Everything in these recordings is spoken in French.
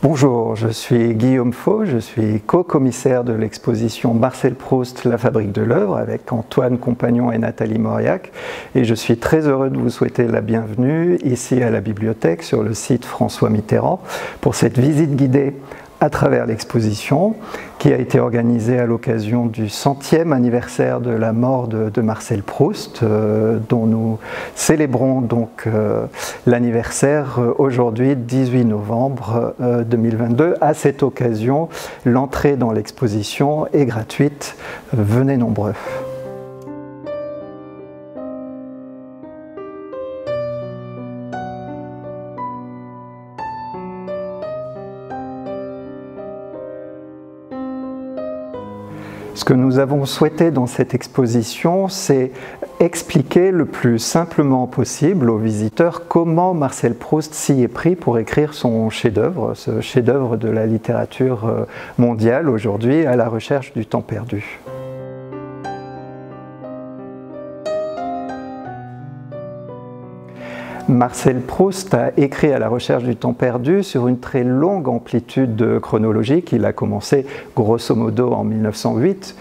Bonjour, je suis Guillaume Faux, je suis co-commissaire de l'exposition Marcel Proust, La Fabrique de l'œuvre avec Antoine Compagnon et Nathalie Mauriac, et je suis très heureux de vous souhaiter la bienvenue ici à la bibliothèque sur le site François Mitterrand pour cette visite guidée à travers l'exposition qui a été organisée à l'occasion du 100e anniversaire de la mort de Marcel Proust, dont nous célébrons donc l'anniversaire aujourd'hui, 18 novembre 2022. À cette occasion, l'entrée dans l'exposition est gratuite. Venez nombreux. Ce que nous avons souhaité dans cette exposition, c'est expliquer le plus simplement possible aux visiteurs comment Marcel Proust s'y est pris pour écrire son chef-d'œuvre, ce chef-d'œuvre de la littérature mondiale aujourd'hui, À la recherche du temps perdu. Marcel Proust a écrit À la recherche du temps perdu sur une très longue amplitude chronologique. Il a commencé grosso modo en 1908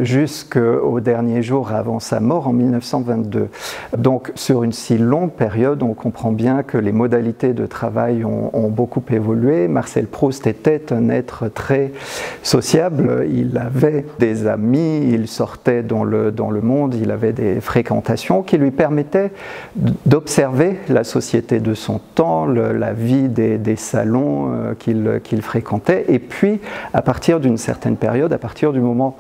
jusqu'au dernier jour avant sa mort en 1922. Donc sur une si longue période, on comprend bien que les modalités de travail ont beaucoup évolué. Marcel Proust était un être très sociable, il avait des amis, il sortait dans le monde, il avait des fréquentations qui lui permettaient d'observer la société de son temps, la vie des salons qu'il fréquentait, et puis à partir d'une certaine période, à partir du moment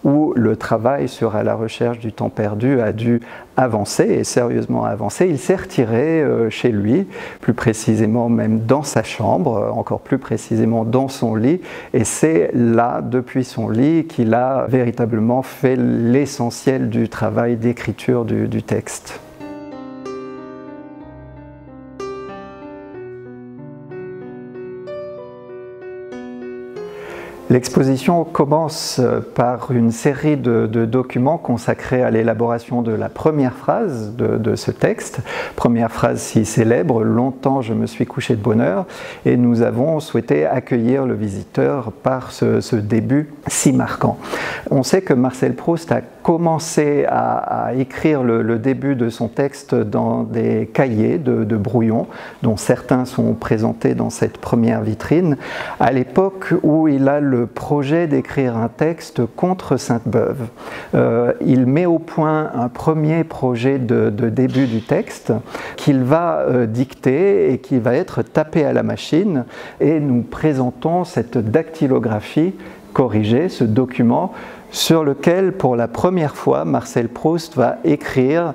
où le travail sur À la recherche du temps perdu a dû avancer, et sérieusement avancer, il s'est retiré chez lui, plus précisément même dans sa chambre, encore plus précisément dans son lit, et c'est là, depuis son lit, qu'il a véritablement fait l'essentiel du travail d'écriture du texte. L'exposition commence par une série de documents consacrés à l'élaboration de la première phrase de ce texte. Première phrase si célèbre, « Longtemps je me suis couché de bonheur », et nous avons souhaité accueillir le visiteur par ce début si marquant. On sait que Marcel Proust a commencé à écrire le début de son texte dans des cahiers de brouillons, dont certains sont présentés dans cette première vitrine, à l'époque où il a le projet d'écrire un texte contre Sainte-Beuve. Il met au point un premier projet de début du texte qu'il va dicter et qui va être tapé à la machine, et nous présentons cette dactylographie corrigée, ce document sur lequel, pour la première fois, Marcel Proust va écrire,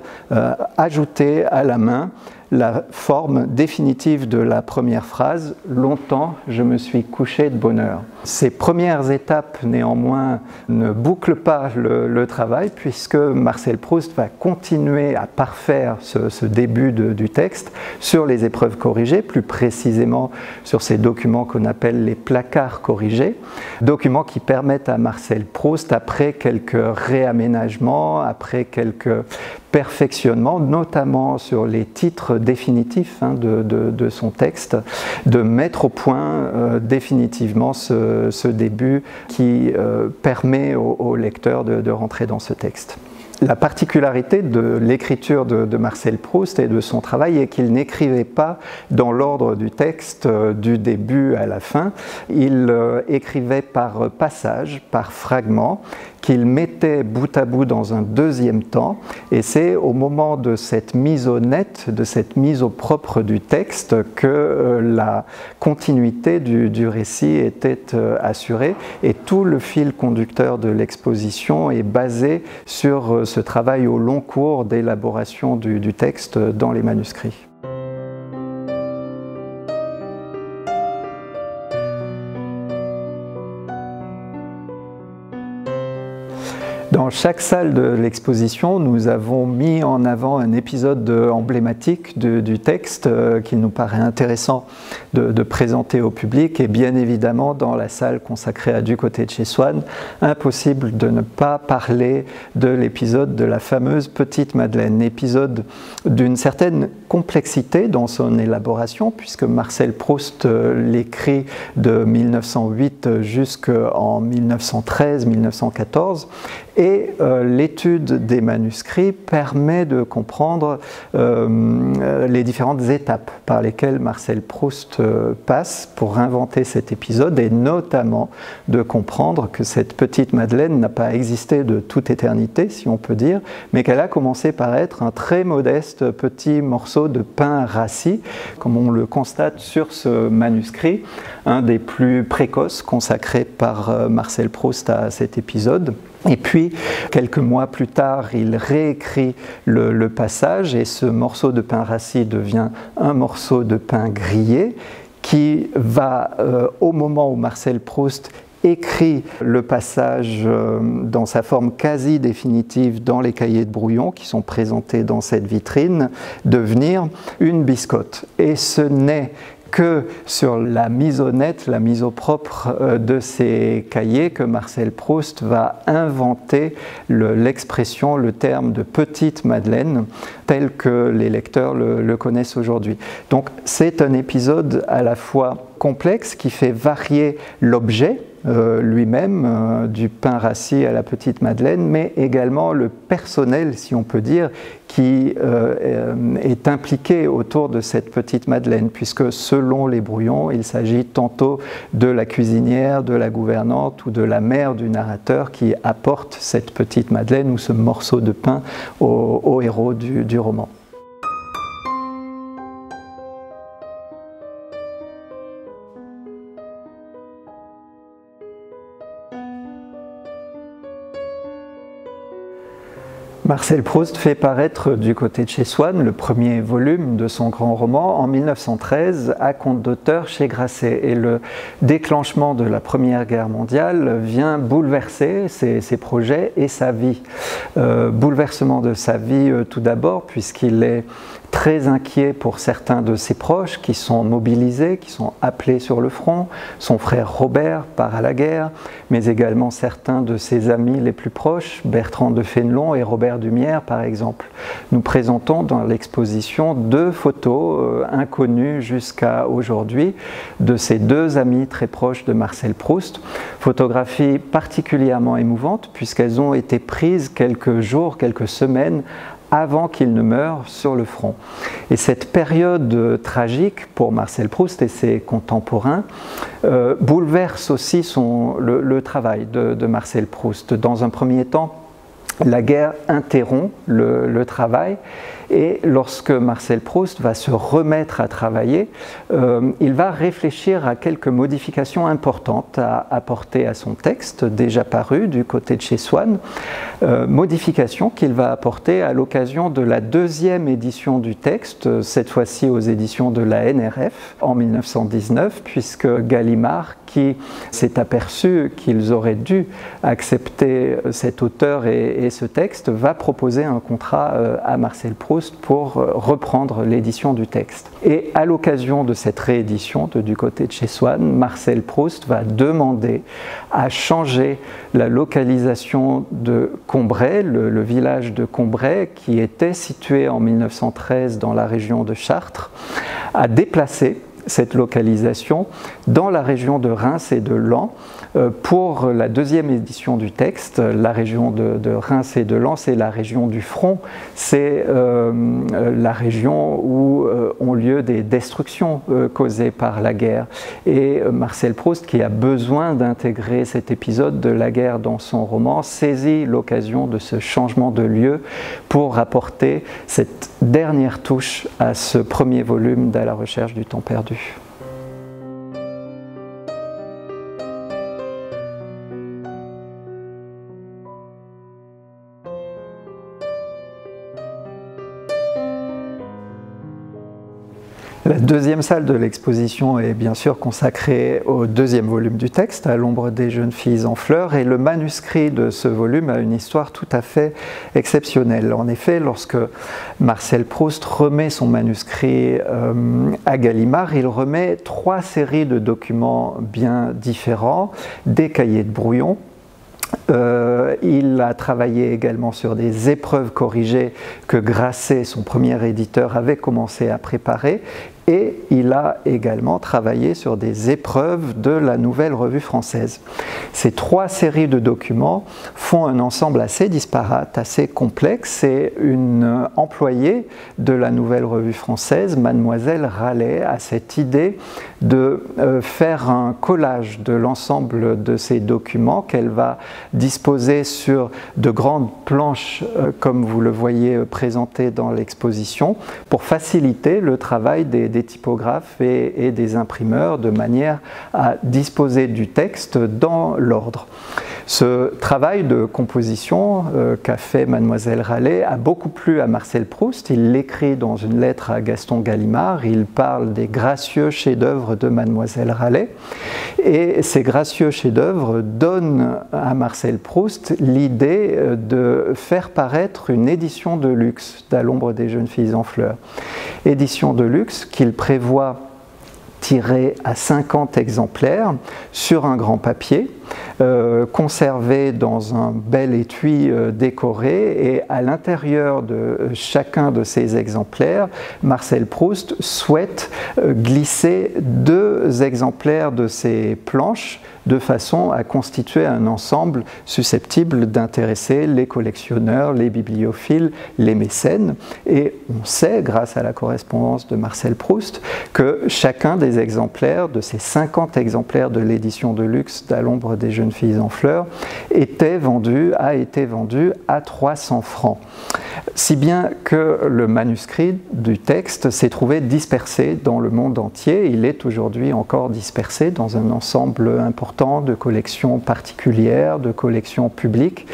ajouter à la main la forme définitive de la première phrase « Longtemps je me suis couché de bonheur ». Ces premières étapes, néanmoins, ne bouclent pas le travail, puisque Marcel Proust va continuer à parfaire ce début du texte sur les épreuves corrigées, plus précisément sur ces documents qu'on appelle les placards corrigés, documents qui permettent à Marcel Proust, après quelques réaménagements, après quelques perfectionnements, notamment sur les titres définitifs de son texte, de mettre au point définitivement ce début qui permet au lecteur de rentrer dans ce texte. La particularité de l'écriture de Marcel Proust et de son travail est qu'il n'écrivait pas dans l'ordre du texte du début à la fin. Il écrivait par passages, par fragments, qu'il mettait bout à bout dans un deuxième temps, et c'est au moment de cette mise au net, de cette mise au propre du texte, que la continuité du récit était assurée, et tout le fil conducteur de l'exposition est basé sur ce travail au long cours d'élaboration du texte dans les manuscrits. Dans chaque salle de l'exposition, nous avons mis en avant un épisode emblématique du texte qu'il nous paraît intéressant de présenter au public. Et bien évidemment, dans la salle consacrée à Du côté de chez Swann, impossible de ne pas parler de l'épisode de la fameuse Petite Madeleine. Épisode d'une certaine complexité dans son élaboration, puisque Marcel Proust l'écrit de 1908 jusqu'en 1913-1914, et l'étude des manuscrits permet de comprendre les différentes étapes par lesquelles Marcel Proust passe pour inventer cet épisode, et notamment de comprendre que cette petite Madeleine n'a pas existé de toute éternité, si on peut dire, mais qu'elle a commencé par être un très modeste petit morceau de pain rassis, comme on le constate sur ce manuscrit, un des plus précoces consacrés par Marcel Proust à cet épisode. Et puis, quelques mois plus tard, il réécrit le passage, et ce morceau de pain rassis devient un morceau de pain grillé, qui va, au moment où Marcel Proust écrit le passage dans sa forme quasi définitive dans les cahiers de brouillon qui sont présentés dans cette vitrine, devenir une biscotte. Et ce n'est que sur la mise au net, la mise au propre de ces cahiers que Marcel Proust va inventer l'expression, le terme de petite Madeleine tel que les lecteurs le connaissent aujourd'hui. Donc c'est un épisode à la fois complexe qui fait varier l'objet lui-même, du pain rassis à la petite Madeleine, mais également le personnel, si on peut dire, qui est impliqué autour de cette petite Madeleine, puisque selon les brouillons, il s'agit tantôt de la cuisinière, de la gouvernante ou de la mère du narrateur qui apporte cette petite Madeleine ou ce morceau de pain au héros du roman. Marcel Proust fait paraître Du côté de chez Swann le premier volume de son grand roman en 1913 à compte d'auteur chez Grasset. Et le déclenchement de la Première Guerre mondiale vient bouleverser ses projets et sa vie. Bouleversement de sa vie tout d'abord, puisqu'il est très inquiet pour certains de ses proches qui sont mobilisés, qui sont appelés sur le front. Son frère Robert part à la guerre, mais également certains de ses amis les plus proches, Bertrand de Fénelon et Robert Dumière par exemple. Nous présentons dans l'exposition 2 photos inconnues jusqu'à aujourd'hui de ces 2 amis très proches de Marcel Proust. Photographies particulièrement émouvantes puisqu'elles ont été prises quelques jours, quelques semaines avant qu'il ne meure sur le front. Et cette période tragique pour Marcel Proust et ses contemporains bouleverse aussi le travail de Marcel Proust. Dans un premier temps, la guerre interrompt le travail, et lorsque Marcel Proust va se remettre à travailler, il va réfléchir à quelques modifications importantes à apporter à son texte, déjà paru Du côté de chez Swann, modifications qu'il va apporter à l'occasion de la 2e édition du texte, cette fois-ci aux éditions de la NRF en 1919, puisque Gallimard, qui s'est aperçu qu'ils auraient dû accepter cet auteur et ce texte, va proposer un contrat à Marcel Proust pour reprendre l'édition du texte. Et à l'occasion de cette réédition de Du côté de chez Swann, Marcel Proust va demander à changer la localisation de Combray, le village de Combray, qui était situé en 1913 dans la région de Chartres, à déplacer cette localisation dans la région de Reims et de Laon. Pour la 2e édition du texte, la région de Reims et de Laon, c'est la région du front, c'est la région où ont lieu des destructions causées par la guerre. Et Marcel Proust, qui a besoin d'intégrer cet épisode de la guerre dans son roman, saisit l'occasion de ce changement de lieu pour apporter cette dernière touche à ce premier volume d'À la recherche du temps perdu. La deuxième salle de l'exposition est bien sûr consacrée au deuxième volume du texte, À l'ombre des jeunes filles en fleurs, et le manuscrit de ce volume a une histoire tout à fait exceptionnelle. En effet, lorsque Marcel Proust remet son manuscrit à Gallimard, il remet 3 séries de documents bien différents, des cahiers de brouillon. Il a travaillé également sur des épreuves corrigées que Grasset, son premier éditeur, avait commencé à préparer, et il a également travaillé sur des épreuves de la Nouvelle Revue Française. Ces 3 séries de documents font un ensemble assez disparate, assez complexe, et une employée de la Nouvelle Revue Française, Mademoiselle Rallet, a cette idée de faire un collage de l'ensemble de ces documents qu'elle va disposer sur de grandes planches, comme vous le voyez présenté dans l'exposition, pour faciliter le travail des typographes et des imprimeurs, de manière à disposer du texte dans l'ordre. Ce travail de composition qu'a fait Mademoiselle Rallet a beaucoup plu à Marcel Proust. Il l'écrit dans une lettre à Gaston Gallimard. Il parle des gracieux chefs-d'œuvre de Mademoiselle Rallet. Et ces gracieux chefs-d'œuvre donnent à Marcel Proust l'idée de faire paraître une édition de luxe d'À l'ombre des jeunes filles en fleurs. Édition de luxe qu'il prévoit tiré à 50 exemplaires sur un grand papier, conservé dans un bel étui décoré, et à l'intérieur de chacun de ces exemplaires, Marcel Proust souhaite glisser 2 exemplaires de ces planches de façon à constituer un ensemble susceptible d'intéresser les collectionneurs, les bibliophiles, les mécènes. Et on sait, grâce à la correspondance de Marcel Proust, que chacun des exemplaires, de ces 50 exemplaires de l'édition de luxe d'À l'ombre des jeunes filles en fleurs, a été vendu à 300 francs. Si bien que le manuscrit du texte s'est trouvé dispersé dans le monde entier. Il est aujourd'hui encore dispersé dans un ensemble important de collections particulières, de collections publiques.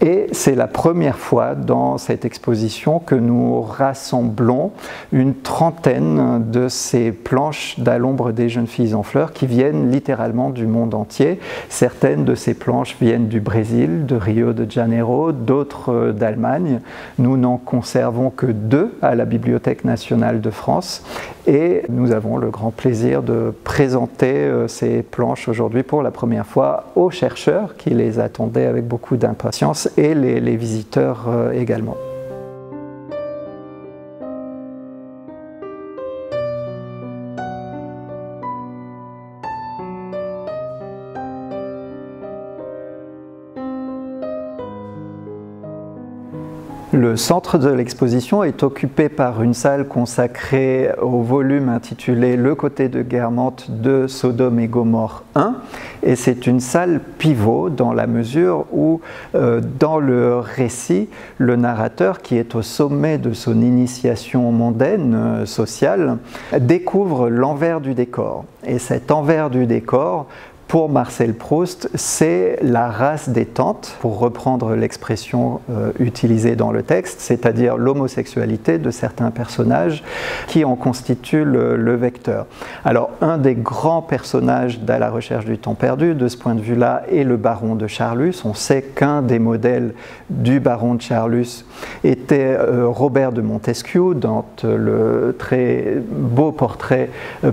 Et c'est la première fois dans cette exposition que nous rassemblons une trentaine de ces planches d'À l'ombre des jeunes filles en fleurs qui viennent littéralement du monde entier. Certaines de ces planches viennent du Brésil, de Rio de Janeiro, d'autres d'Allemagne. Nous n'en conservons que 2 à la Bibliothèque nationale de France, et nous avons le grand plaisir de présenter ces planches aujourd'hui pour la première fois aux chercheurs qui les attendaient avec beaucoup d'impatience, et les visiteurs également. Le centre de l'exposition est occupé par une salle consacrée au volume intitulé Le côté de Guermantes de Sodome et Gomorrhe 1, et c'est une salle pivot dans la mesure où dans le récit, le narrateur, qui est au sommet de son initiation mondaine, sociale, découvre l'envers du décor. Et cet envers du décor, pour Marcel Proust, c'est la race des tantes, pour reprendre l'expression utilisée dans le texte, c'est-à-dire l'homosexualité de certains personnages qui en constituent le vecteur. Alors, un des grands personnages d'À la recherche du temps perdu, de ce point de vue-là, est le baron de Charlus. On sait qu'un des modèles du baron de Charlus était Robert de Montesquieu, dont le très beau portrait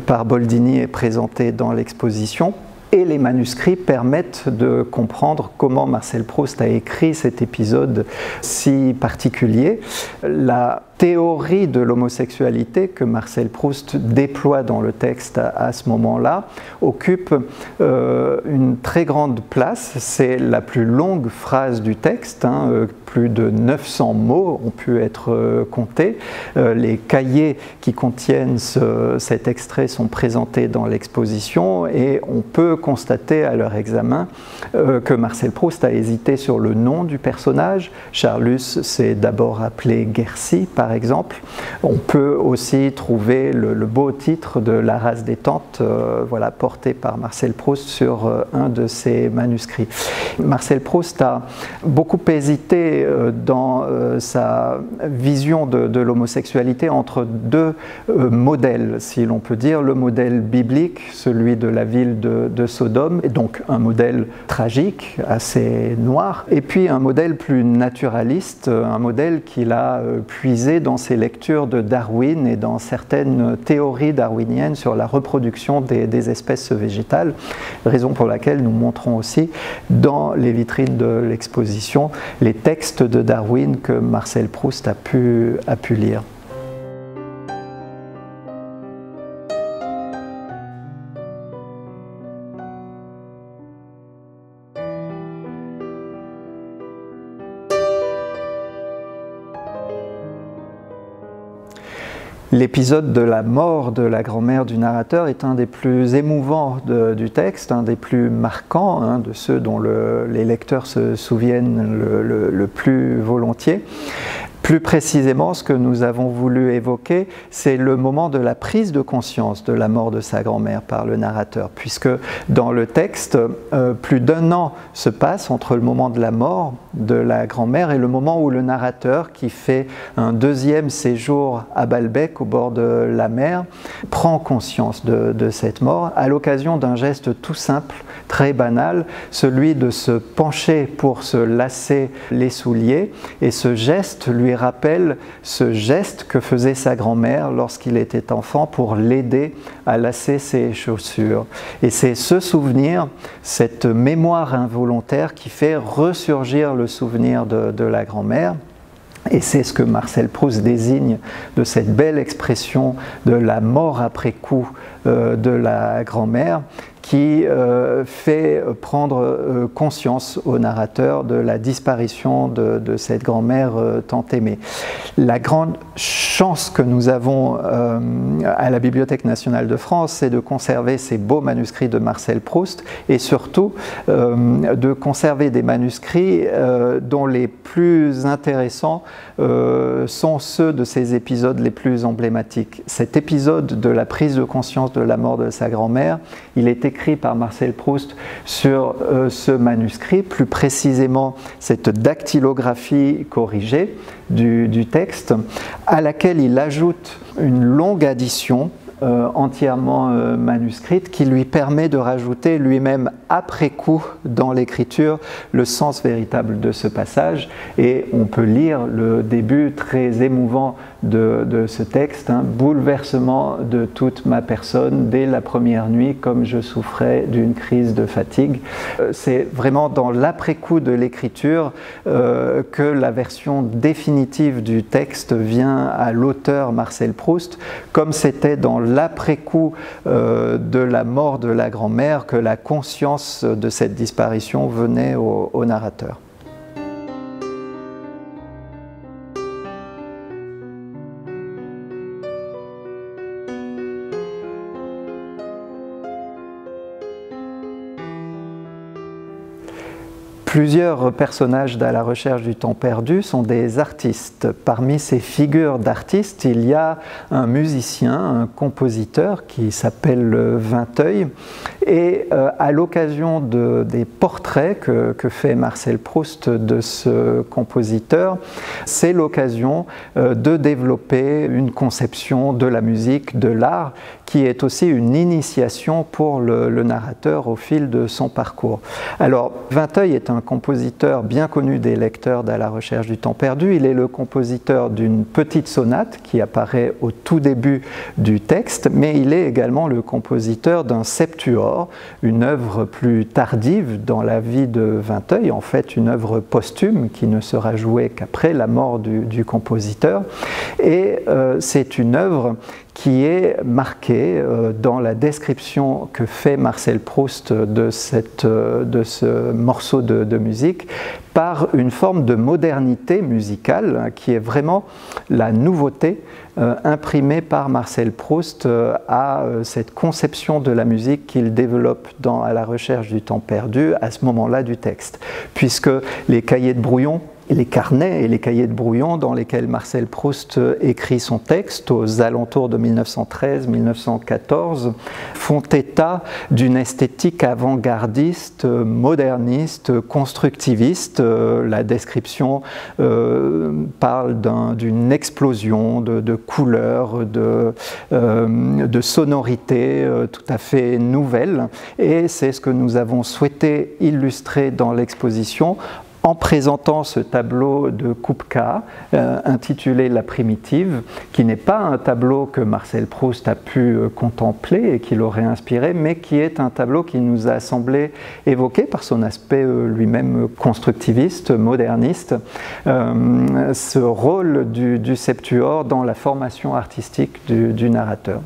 par Boldini est présenté dans l'exposition. Et les manuscrits permettent de comprendre comment Marcel Proust a écrit cet épisode si particulier. La théorie de l'homosexualité que Marcel Proust déploie dans le texte à ce moment-là occupe une très grande place. C'est la plus longue phrase du texte, plus de 900 mots ont pu être comptés. Les cahiers qui contiennent cet extrait sont présentés dans l'exposition, et on peut constater à leur examen que Marcel Proust a hésité sur le nom du personnage. Charlus s'est d'abord appelé Guercy, par exemple. On peut aussi trouver le beau titre de La race des Tantes, voilà, porté par Marcel Proust sur un de ses manuscrits. Marcel Proust a beaucoup hésité dans sa vision de l'homosexualité entre deux modèles, si l'on peut dire. Le modèle biblique, celui de la ville de Sodome, et donc un modèle tragique, assez noir, et puis un modèle plus naturaliste, un modèle qu'il a puisé dans ses lectures de Darwin et dans certaines théories darwiniennes sur la reproduction des espèces végétales, raison pour laquelle nous montrons aussi dans les vitrines de l'exposition les textes de Darwin que Marcel Proust a pu lire. L'épisode de la mort de la grand-mère du narrateur est un des plus émouvants du texte, un des plus marquants, de ceux dont les lecteurs se souviennent le plus volontiers. Plus précisément, ce que nous avons voulu évoquer, c'est le moment de la prise de conscience de la mort de sa grand-mère par le narrateur, puisque dans le texte, plus d'1 an se passe entre le moment de la mort de la grand-mère et le moment où le narrateur, qui fait un 2e séjour à Balbec, au bord de la mer, prend conscience de cette mort à l'occasion d'un geste tout simple, très banal, celui de se pencher pour se lasser les souliers, et ce geste lui rappelle ce geste que faisait sa grand-mère lorsqu'il était enfant pour l'aider à lasser ses chaussures. Et c'est ce souvenir, cette mémoire involontaire qui fait ressurgir le souvenir de la grand-mère. Et c'est ce que Marcel Proust désigne de cette belle expression de la mort après coup de la grand-mère, qui fait prendre conscience au narrateur de la disparition de cette grand-mère tant aimée. La grande chance que nous avons à la Bibliothèque nationale de France, c'est de conserver ces beaux manuscrits de Marcel Proust et surtout de conserver des manuscrits dont les plus intéressants sont ceux de ces épisodes les plus emblématiques. Cet épisode de la prise de conscience de la mort de sa grand-mère, il est écrit par Marcel Proust sur ce manuscrit, plus précisément cette dactylographie corrigée du texte, à laquelle il ajoute une longue addition entièrement manuscrite qui lui permet de rajouter lui-même après coup dans l'écriture le sens véritable de ce passage, et on peut lire le début très émouvant de ce texte, bouleversement de toute ma personne dès la première nuit comme je souffrais d'une crise de fatigue. C'est vraiment dans l'après-coup de l'écriture que la version définitive du texte vient à l'auteur Marcel Proust, comme c'était dans l'après-coup de la mort de la grand-mère que la conscience de cette disparition venait au narrateur. Plusieurs personnages d'À la recherche du temps perdu sont des artistes. Parmi ces figures d'artistes, il y a un musicien, un compositeur qui s'appelle Vinteuil. Et à l'occasion des portraits que fait Marcel Proust de ce compositeur, c'est l'occasion de développer une conception de la musique, de l'art, qui est aussi une initiation pour le narrateur au fil de son parcours. Alors, Vinteuil est un compositeur bien connu des lecteurs d'À la recherche du temps perdu. Il est le compositeur d'une petite sonate qui apparaît au tout début du texte, mais il est également le compositeur d'un septuor, une œuvre plus tardive dans la vie de Vinteuil, en fait une œuvre posthume qui ne sera jouée qu'après la mort du compositeur. Et c'est une œuvre qui est marqué dans la description que fait Marcel Proust de ce morceau de musique par une forme de modernité musicale qui est vraiment la nouveauté imprimée par Marcel Proust à cette conception de la musique qu'il développe à la recherche du temps perdu à ce moment-là du texte. Puisque les cahiers de brouillon, les carnets et les cahiers de brouillon dans lesquels Marcel Proust écrit son texte aux alentours de 1913-1914 font état d'une esthétique avant-gardiste, moderniste, constructiviste. La description parle d'une explosion de couleurs, de sonorités tout à fait nouvelles, et c'est ce que nous avons souhaité illustrer dans l'exposition en présentant ce tableau de Kupka intitulé La Primitive, qui n'est pas un tableau que Marcel Proust a pu contempler et qui l'aurait inspiré, mais qui est un tableau qui nous a semblé évoquer par son aspect lui-même constructiviste, moderniste, ce rôle du septuor dans la formation artistique du narrateur.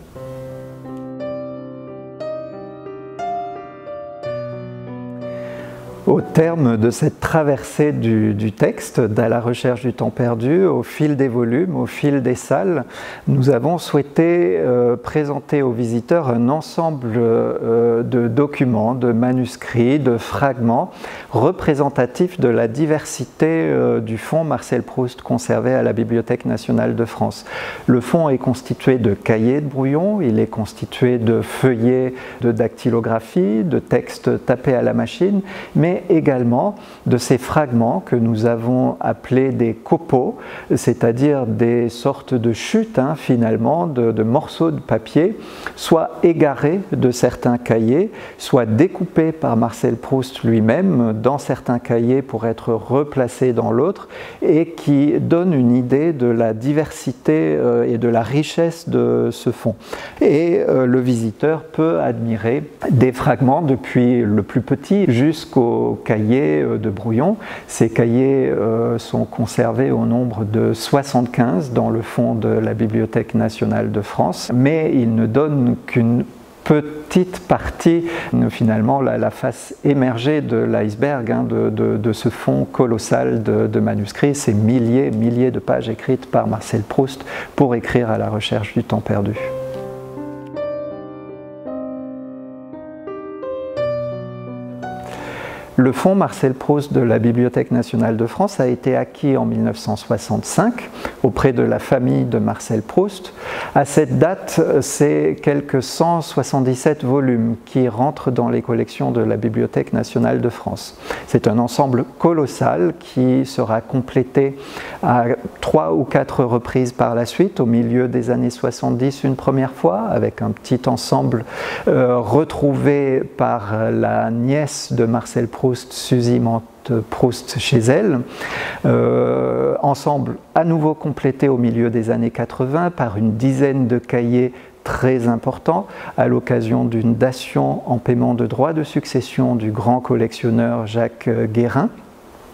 Au terme de cette traversée du texte, à la recherche du temps perdu, au fil des volumes, au fil des salles, nous avons souhaité présenter aux visiteurs un ensemble de documents, de manuscrits, de fragments représentatifs de la diversité du fonds Marcel Proust conservé à la Bibliothèque nationale de France. Le fonds est constitué de cahiers de brouillon, il est constitué de feuillets de dactylographie, de textes tapés à la machine, mais également de ces fragments que nous avons appelés des copeaux, c'est-à-dire des sortes de chutes finalement, de morceaux de papier, soit égarés de certains cahiers, soit découpés par Marcel Proust lui-même dans certains cahiers pour être replacés dans l'autre, et qui donnent une idée de la diversité et de la richesse de ce fonds. Et le visiteur peut admirer des fragments depuis le plus petit jusqu'au cahiers de brouillon. Ces cahiers sont conservés au nombre de 75 dans le fonds de la Bibliothèque nationale de France, mais ils ne donnent qu'une petite partie, finalement la face émergée de l'iceberg de ce fonds colossal de manuscrits, ces milliers de pages écrites par Marcel Proust pour écrire à la recherche du temps perdu. Le fonds Marcel Proust de la Bibliothèque nationale de France a été acquis en 1965 auprès de la famille de Marcel Proust. À cette date, c'est quelques 177 volumes qui rentrent dans les collections de la Bibliothèque nationale de France. C'est un ensemble colossal qui sera complété à 3 ou 4 reprises par la suite, au milieu des années 70 une première fois, avec un petit ensemble retrouvé par la nièce de Marcel Proust, Suzy Proust chez elle, ensemble à nouveau complété au milieu des années 80 par une dizaine de cahiers très importants à l'occasion d'une dation en paiement de droits de succession du grand collectionneur Jacques Guérin.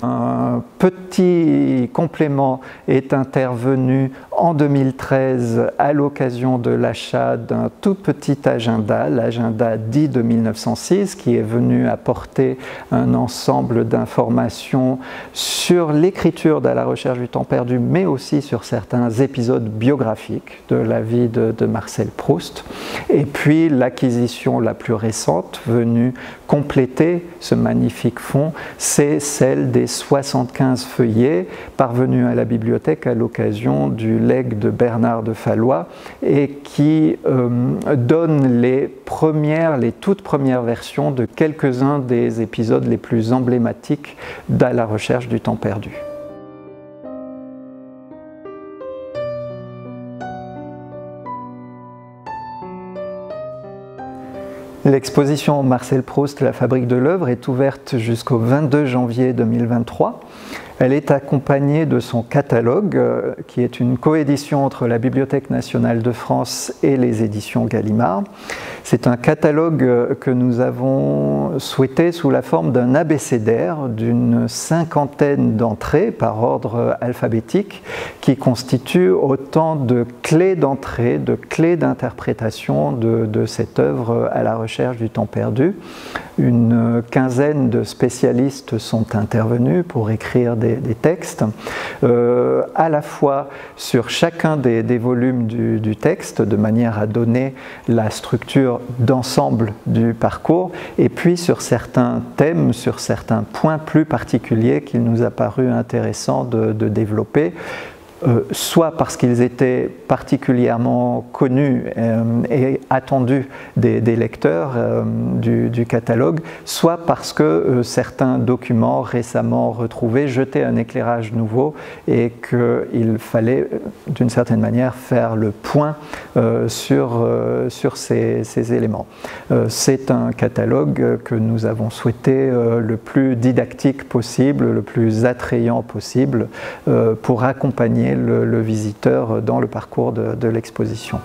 Un petit complément est intervenu en 2013 à l'occasion de l'achat d'un tout petit agenda, l'agenda dit de 1906, qui est venu apporter un ensemble d'informations sur l'écriture de la recherche du temps perdu, mais aussi sur certains épisodes biographiques de la vie de Marcel Proust. Et puis l'acquisition la plus récente, venue compléter ce magnifique fonds, c'est celle des 75 feuillets parvenus à la bibliothèque à l'occasion du legs de Bernard de Fallois et qui donne les toutes premières versions de quelques-uns des épisodes les plus emblématiques de la recherche du temps perdu. L'exposition Marcel Proust, la fabrique de l'œuvre est ouverte jusqu'au 22 janvier 2023. Elle est accompagnée de son catalogue, qui est une coédition entre la Bibliothèque nationale de France et les éditions Gallimard. C'est un catalogue que nous avons souhaité sous la forme d'un abécédaire d'une 50aine d'entrées par ordre alphabétique, qui constituent autant de clés d'entrée, de clés d'interprétation de cette œuvre à la recherche du temps perdu. Une quinzaine de spécialistes sont intervenus pour écrire des textes, à la fois sur chacun des volumes du texte, de manière à donner la structure d'ensemble du parcours, et puis sur certains thèmes, sur certains points plus particuliers qu'il nous a paru intéressant de développer. Soit parce qu'ils étaient particulièrement connus et attendus des lecteurs du catalogue, soit parce que certains documents récemment retrouvés jetaient un éclairage nouveau et qu'il fallait d'une certaine manière faire le point sur ces éléments. C'est un catalogue que nous avons souhaité le plus didactique possible, le plus attrayant possible pour accompagner le visiteur dans le parcours de l'exposition.